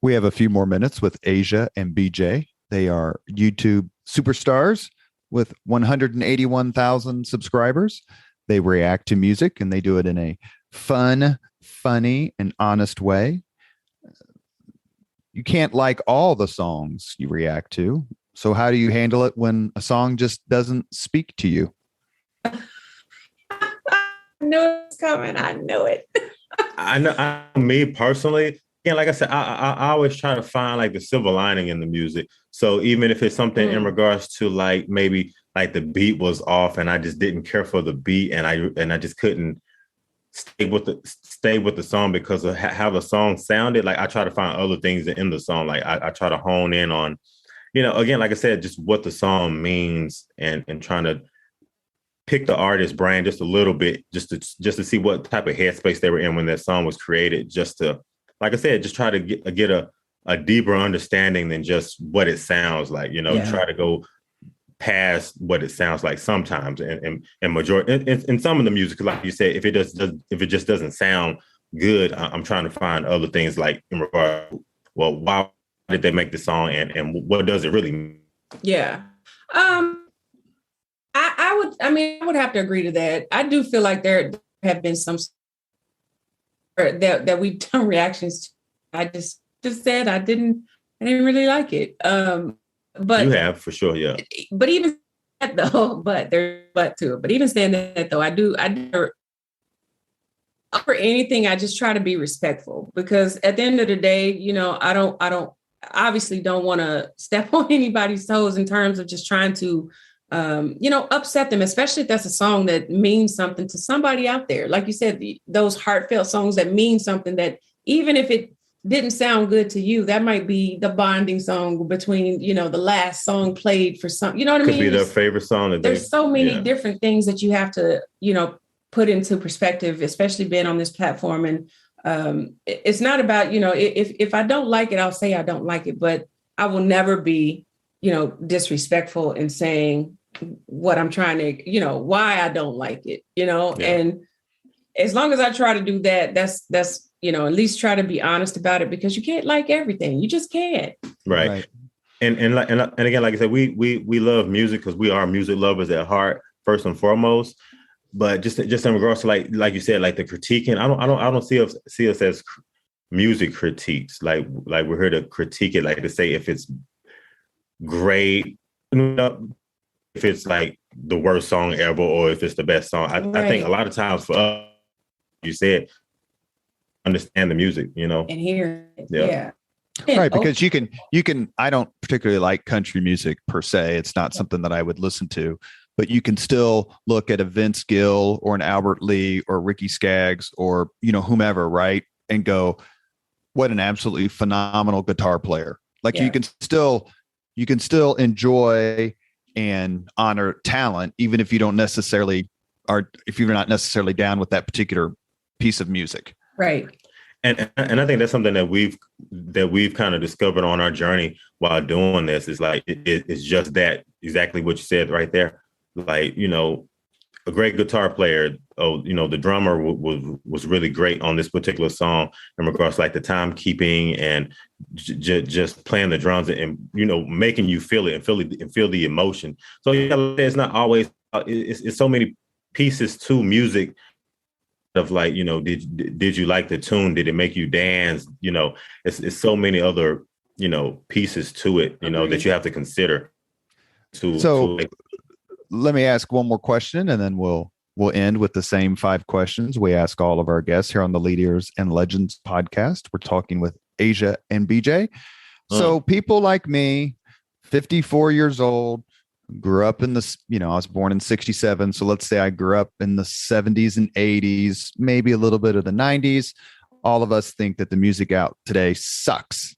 We have a few more minutes with Asia and BJ. They are YouTube superstars with 181,000 subscribers. They react to music and they do it in a fun, funny, and honest way. You can't like all the songs you react to. So how do you handle it when a song just doesn't speak to you? I knew it was coming. I knew it. I know. Me personally, like I said, I always try to find like the silver lining in the music. So even if it's something in regards to like maybe like the beat was off and I just didn't care for the beat and I just couldn't stay with the song because of how the song sounded. Like I try to find other things in the song. Like I try to hone in on, again, like I said, just what the song means and trying to pick the artist's brain just a little bit, just to see what type of headspace they were in when that song was created. Just to, like I said, just try to get a deeper understanding than just what it sounds like. Try to go past what it sounds like sometimes, and majority in some of the music, like you said, if it just doesn't sound good, I'm trying to find other things like in regard, well, why did they make the song and what does it really mean? Yeah. I would have to agree to that. I do feel like there have been some that we've done reactions to. I just said I didn't really like it. But you have for sure, yeah. But even that though, but there's but to it. But even saying that though, I do for anything, I just try to be respectful, because at the end of the day, I don't obviously don't want to step on anybody's toes in terms of just trying to upset them, especially if that's a song that means something to somebody out there. Like you said, those heartfelt songs that mean something, that even if it didn't sound good to you, that might be the bonding song between, the last song played for some, you know what I mean? Could be their favorite song. There's so many different things that you have to, put into perspective, especially being on this platform. And it's not about, if I don't like it, I'll say I don't like it, but I will never be, disrespectful in saying what I'm trying to, why I don't like it, and as long as I try to do that, that's, at least try to be honest about it, because you can't like everything. You just can't. Right. And again, like I said, we love music because we are music lovers at heart, first and foremost. But just in regards to like you said, like the critiquing, I don't see us as music critiques. Like we're here to critique it, like to say if it's great, if it's like the worst song ever, or if it's the best song. I think a lot of times for us, you said, understand the music, and hear it. Yeah. Right, because you can. I don't particularly like country music per se. It's not something that I would listen to. But you can still look at a Vince Gill or an Albert Lee or Ricky Skaggs or, whomever, right? And go, what an absolutely phenomenal guitar player. Like you can still enjoy and honor talent, even if you don't necessarily if you're not necessarily down with that particular piece of music. Right. And I think that's something that we've kind of discovered on our journey while doing this, is like, it's just that, exactly what you said right there. Like, a great guitar player. The drummer was really great on this particular song in regards to like the timekeeping and just playing the drums and making you feel it and feel the emotion. So it's not always it's so many pieces to music of like, did you like the tune? Did it make you dance? It's so many other pieces to it that you have to consider. Let me ask one more question, and then we'll end with the same 5 questions we ask all of our guests here on the Leaders and Legends podcast. We're talking with Asia and BJ. So people like me, 54 years old, grew up in this, I was born in 67. So let's say I grew up in the 70s and 80s, maybe a little bit of the 90s. All of us think that the music out today sucks.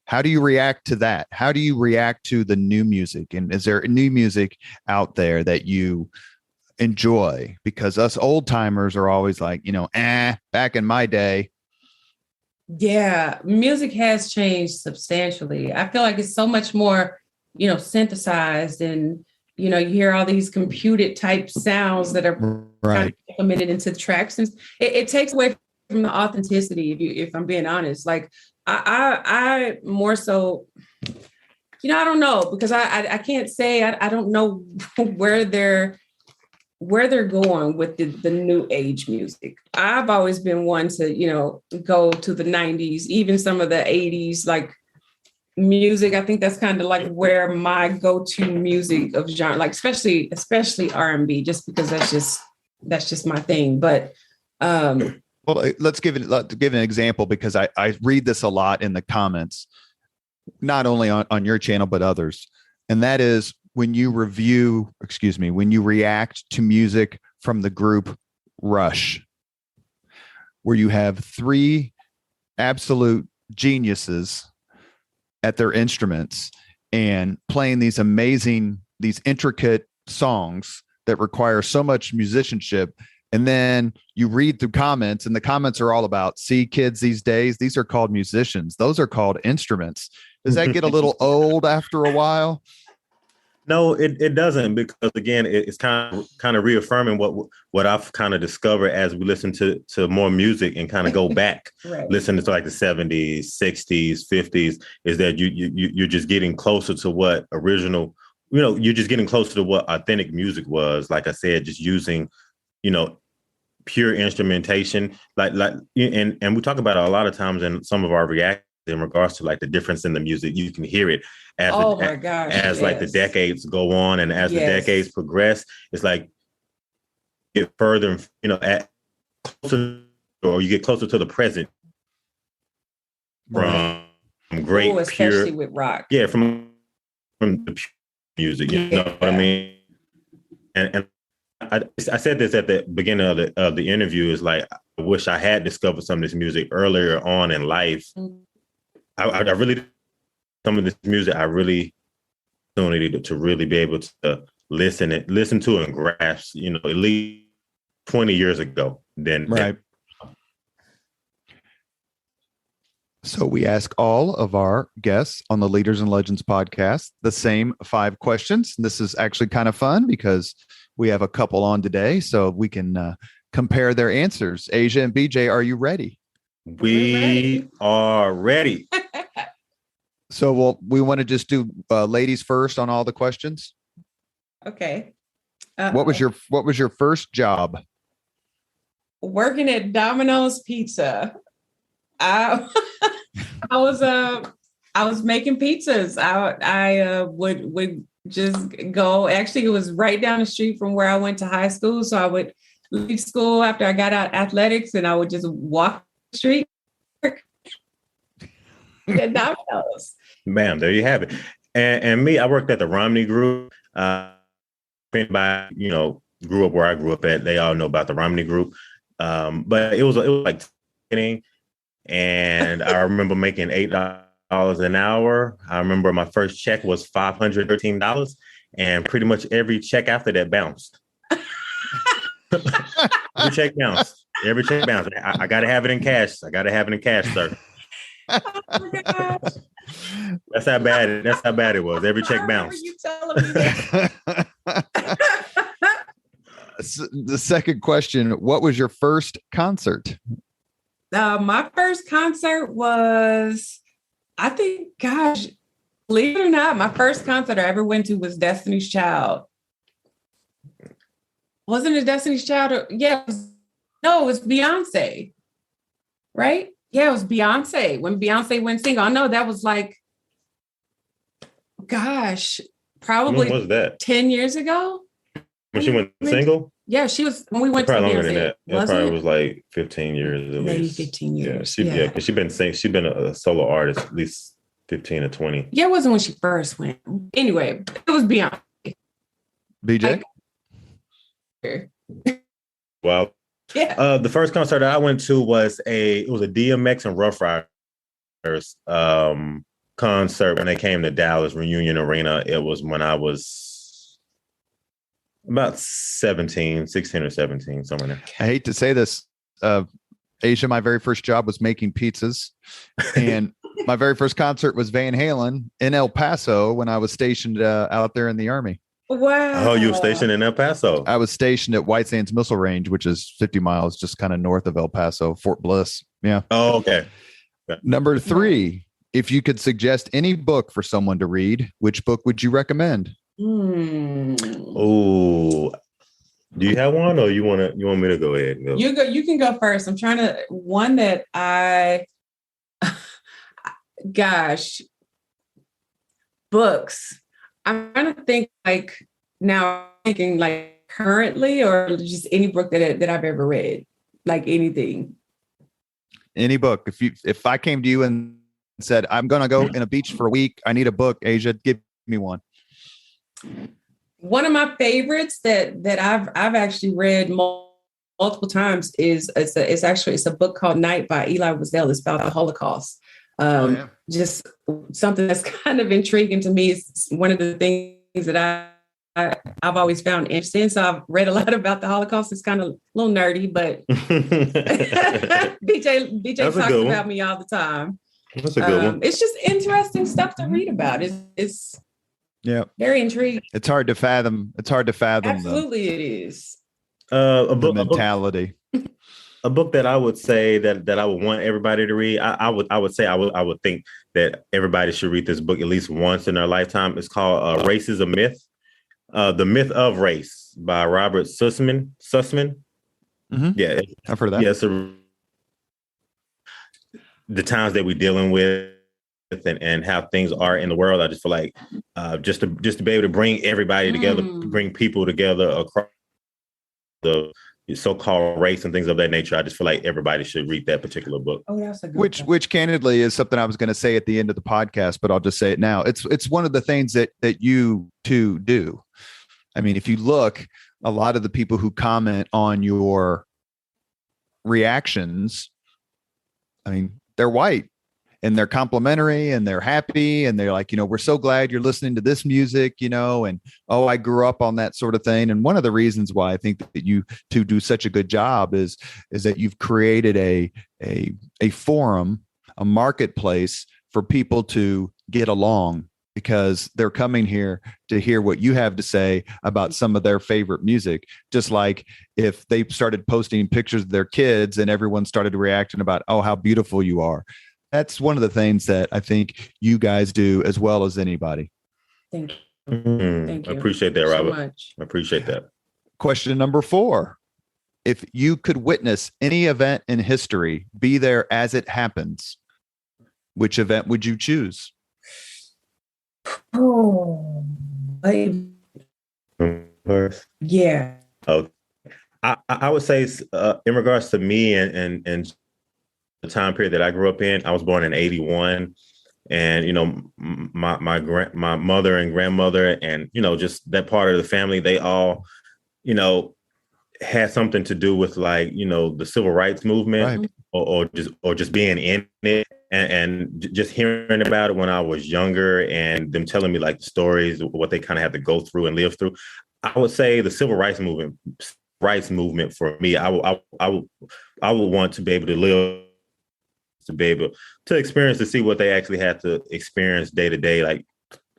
How do you react to that? How do you react to the new music? And is there new music out there that you enjoy? Because us old timers are always like, back in my day. Yeah, music has changed substantially. I feel like it's so much more, synthesized, and, you hear all these computed type sounds that are kind of implemented into the tracks. And it takes away from the authenticity, if I'm being honest. Like, I more so, I don't know, because I can't say, I don't know where they're going with the new age music. I've always been one to, go to the 90s, even some of the 80s, like music. I think that's kind of like where my go-to music of genre, like especially R&B, just because that's just my thing. But well, let's give an example, because I read this a lot in the comments, not only on your channel, but others. And that is when you react to music from the group Rush, where you have 3 absolute geniuses at their instruments and playing these intricate songs that require so much musicianship. And then you read through comments, and the comments are all about, see, kids these days, these are called musicians. Those are called instruments. Does that get a little old after a while? No, it doesn't, because again, it's kind of reaffirming what I've kind of discovered as we listen to more music and kind of go back, Right. listening to like the 70s, 60s, 50s, is that you're just getting closer to what original, you're just getting closer to what authentic music was. Like I said, just using, pure instrumentation, and we talk about it a lot of times in some of our reactions in regards to like the difference in the music. You can hear it as like the decades go on, and as the decades progress, it's like get further, at closer, or you get closer to the present from great especially pure with rock. Yeah, from the pure music. You know what I mean? And I said this at the beginning of the interview, is like, I wish I had discovered some of this music earlier on in life. Mm-hmm. I really, some of this music, I really needed to really be able to listen to and grasp, at least 20 years ago. Right. So we ask all of our guests on the Leaders and Legends podcast the same 5 questions. This is actually kind of fun because we have a couple on today, so we can compare their answers. Asia and BJ, are you ready? We are ready. So we want to just do ladies first on all the questions. Okay. What was your first job? Working at Domino's Pizza. I was making pizzas. I would just go. Actually, it was right down the street from where I went to high school. So I would leave school after I got out athletics, and I would just walk the street at Domino's. Bam, there you have it. And me, I worked at the Romney Group. Anybody, grew up where I grew up at, they all know about the Romney Group. But it was like and I remember making $8 an hour. I remember my first check was $513, and pretty much every check after that bounced. Every check bounced. I got to have it in cash. Sir. Oh my gosh. That's how bad it was. Every check bounced. You telling me that? The second question, what was your first concert? My first concert was, I think, gosh, believe it or not, my first concert I ever went to was Destiny's Child. Wasn't it Destiny's Child? It was Beyonce. Right? Yeah, it was Beyonce. When Beyonce went single. I know that was like, gosh, probably when was that? 10 years ago. When she went single? Yeah, she was, when we went to probably Beyonce. Longer than that. It probably was like 15 years at maybe least. 15 years. Yeah, because she's been a solo artist at least 15 or 20. Yeah, it wasn't when she first went. Anyway, it was Beyonce. BJ? Well, yeah. The first concert I went to was a DMX and Rough Riders concert when they came to Dallas Reunion Arena. It was when I was about 16 or 17, somewhere there. I hate to say this, Asia, my very first job was making pizzas, and my very first concert was Van Halen in El Paso when I was stationed out there in the Army. Wow. Oh, you were stationed in El Paso? I was stationed at White Sands Missile Range, which is 50 miles just kind of north of El Paso, Fort Bliss. Yeah. Oh, okay. Number 3, if you could suggest any book for someone to read, which book would you recommend? Oh, do you have one, or you want me to go ahead and go? You can go first. I'm trying to, one that gosh, books. I'm trying to think like now, thinking like currently, or just any book that I've ever read, like anything. Any book. If I came to you and said, I'm going to go in a beach for a week, I need a book, Asia, give me one. One of my favorites that I've actually read multiple times is it's a book called Night by Elie Wiesel. It's about the Holocaust. Just something that's kind of intriguing to me. It's one of the things that I've always found interesting. So I've read a lot about the Holocaust. It's kind of a little nerdy, but BJ talks about me all the time. That's a good one. It's just interesting stuff to read about. It's Yeah. Very intrigued. It's hard to fathom. Absolutely, it is. A The book, mentality. a book that I would say that I would want everybody to read. I would think that everybody should read this book at least once in their lifetime. It's called "Race is a Myth," "The Myth of Race" by Robert Sussman. Mm-hmm. Yeah, I've heard of that. yeah. So the times that we're dealing with and how things are in the world, I just feel like just to be able to bring everybody together, bring people together across the so-called race and things of that nature. I just feel like everybody should read that particular book. Oh, that's a good one. Which candidly is something I was going to say at the end of the podcast, but I'll just say it now. It's one of the things that you two do. I mean, if you look, a lot of the people who comment on your reactions, I mean, they're white and they're complimentary and they're happy and they're like, we're so glad you're listening to this music, and oh, I grew up on that sort of thing. And one of the reasons why I think that you two do such a good job is that you've created a forum, a marketplace for people to get along, because they're coming here to hear what you have to say about some of their favorite music. Just like if they started posting pictures of their kids and everyone started reacting about, oh, how beautiful you are. That's one of the things that I think you guys do as well as anybody. Thank you. Thank you. I appreciate that, Robert. So much. I appreciate that. Question number 4. If you could witness any event in history, be there as it happens, which event would you choose? Oh, yeah. Oh, I would say in regards to me and the time period that I grew up in, I was born in 81, and my mother and grandmother and just that part of the family, they all had something to do with the civil rights movement, right, or just being in it. And just hearing about it when I was younger and them telling me like the stories, what they kind of had to go through and live through, I would say the civil rights movement for me, I would want to be able to live, to be able to experience, to see what they actually had to experience day to day, like,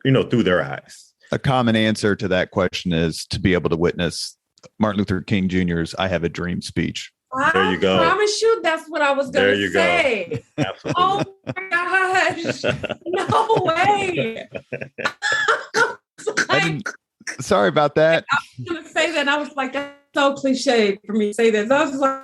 through their eyes. A common answer to that question is to be able to witness Martin Luther King Jr.'s "I Have a Dream" speech. There you go. I promise you that's what I was going to say. Go. Absolutely. Oh my gosh. No way. Sorry about that. I was going to say that. I was like, that's so cliche for me to say that. So I was like,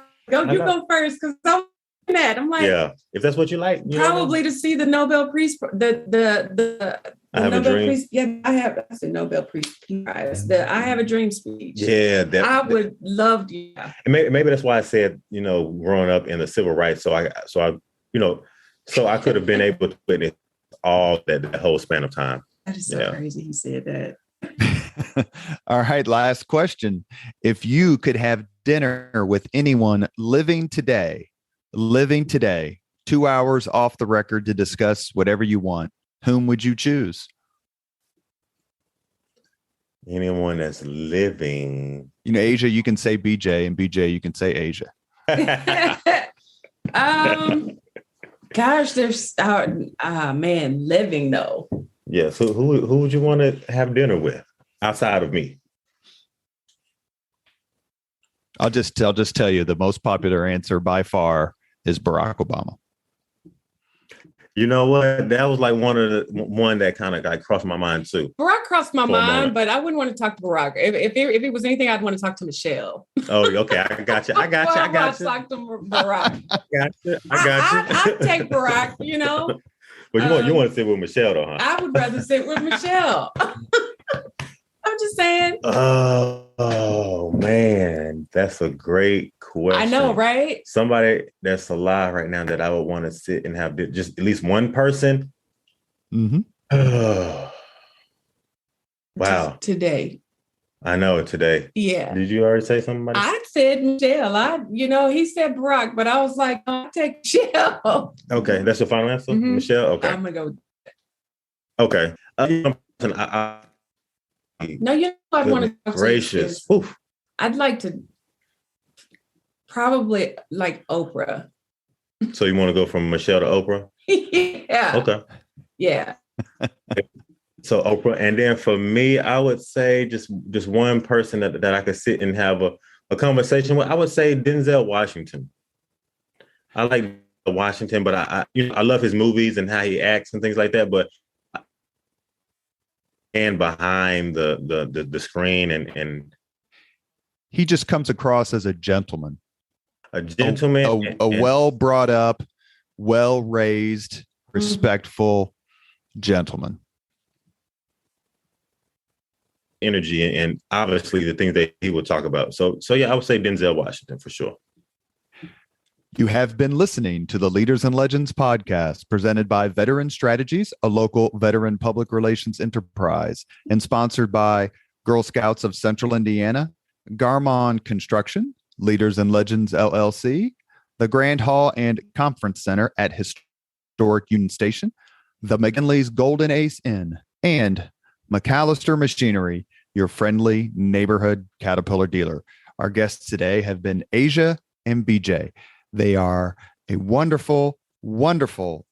you go first, because I'm mad. I'm like, yeah, if that's what you like. Probably to see the Nobel Peace, the I Have Nobel a Dream. Peace. Yeah, I said Nobel Peace Prize. The I Have a Dream speech. Yeah, I would love to. Yeah. Maybe that's why I said, growing up in the civil rights, so I could have been able to witness all that whole span of time. That is so crazy. He said that. All right, last question. If you could have dinner with anyone living today, 2 hours off the record to discuss whatever you want, whom would you choose? Anyone that's living. Asia, you can say BJ, and BJ, you can say Asia. Gosh, there's man, living though. Yeah. So who would you want to have dinner with outside of me? I'll just tell you the most popular answer by far is Barack Obama. You know what? That was like one that kind of crossed my mind too. Barack crossed my mind, but I wouldn't want to talk to Barack. If it was anything, I'd want to talk to Michelle. Oh, okay. I got you. I got you. Talk to Barack. I got you. I'd take Barack. But you want to sit with Michelle though, huh? I would rather sit with Michelle. I'm just saying. Oh man, that's a great question. I know, right? Somebody that's alive right now that I would want to sit and have just at least one person. Mm-hmm. Wow. Today. I know today. Yeah. Did you already say something? I said Michelle. He said Barack, but I was like, I'll take Michelle. Okay, that's your final answer, Mm-hmm. Michelle. Okay, I'm gonna go. Okay. No, I'd want to talk gracious. to. I'd like to probably like Oprah. So you want to go from Michelle to Oprah? Yeah. Okay. Yeah. So Oprah, and then for me, I would say just one person that I could sit and have a conversation with. I would say Denzel Washington. I like Washington, but I love his movies and how he acts and things like that. But and behind the screen and he just comes across as a gentleman, a well brought up, well raised, respectful gentleman. Energy and obviously the things that he would talk about. So yeah, I would say Denzel Washington for sure. You have been listening to the Leaders and Legends podcast presented by Veteran Strategies, a local veteran public relations enterprise, and sponsored by Girl Scouts of Central Indiana, Garmon Construction, Leaders and Legends LLC, the Grand Hall and Conference Center at Historic Union Station, the McGinley's Golden Ace Inn, and McAllister Machinery, your friendly neighborhood Caterpillar dealer. Our guests today have been Asia and BJ. They are a wonderful, wonderful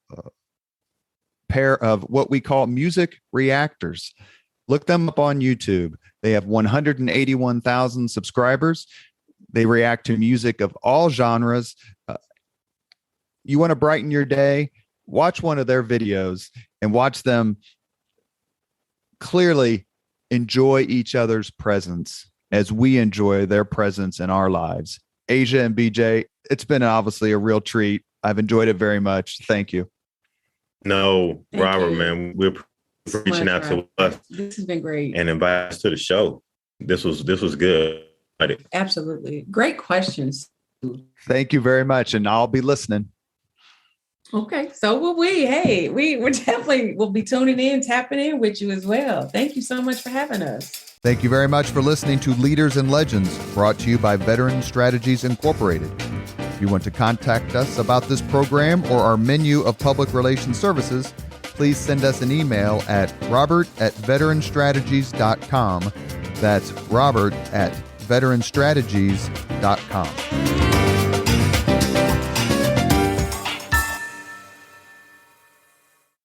pair of what we call music reactors. Look them up on YouTube. They have 181,000 subscribers. They react to music of all genres. You want to brighten your day? Watch one of their videos and watch them clearly enjoy each other's presence as we enjoy their presence in our lives. Asia and BJ, it's been obviously a real treat. I've enjoyed it very much. Thank you. No, Thank Robert, you. man, we're reaching out to us. This has been great. And invite us to the show. This was good. Absolutely. Great questions. Thank you very much. And I'll be listening. Okay. So will we. Hey, we're definitely will be tuning in, tapping in with you as well. Thank you so much for having us. Thank you very much for listening to Leaders and Legends, brought to you by Veteran Strategies Incorporated. If you want to contact us about this program or our menu of public relations services, please send us an email at robert@veteranstrategies.com. That's robert@veteranstrategies.com.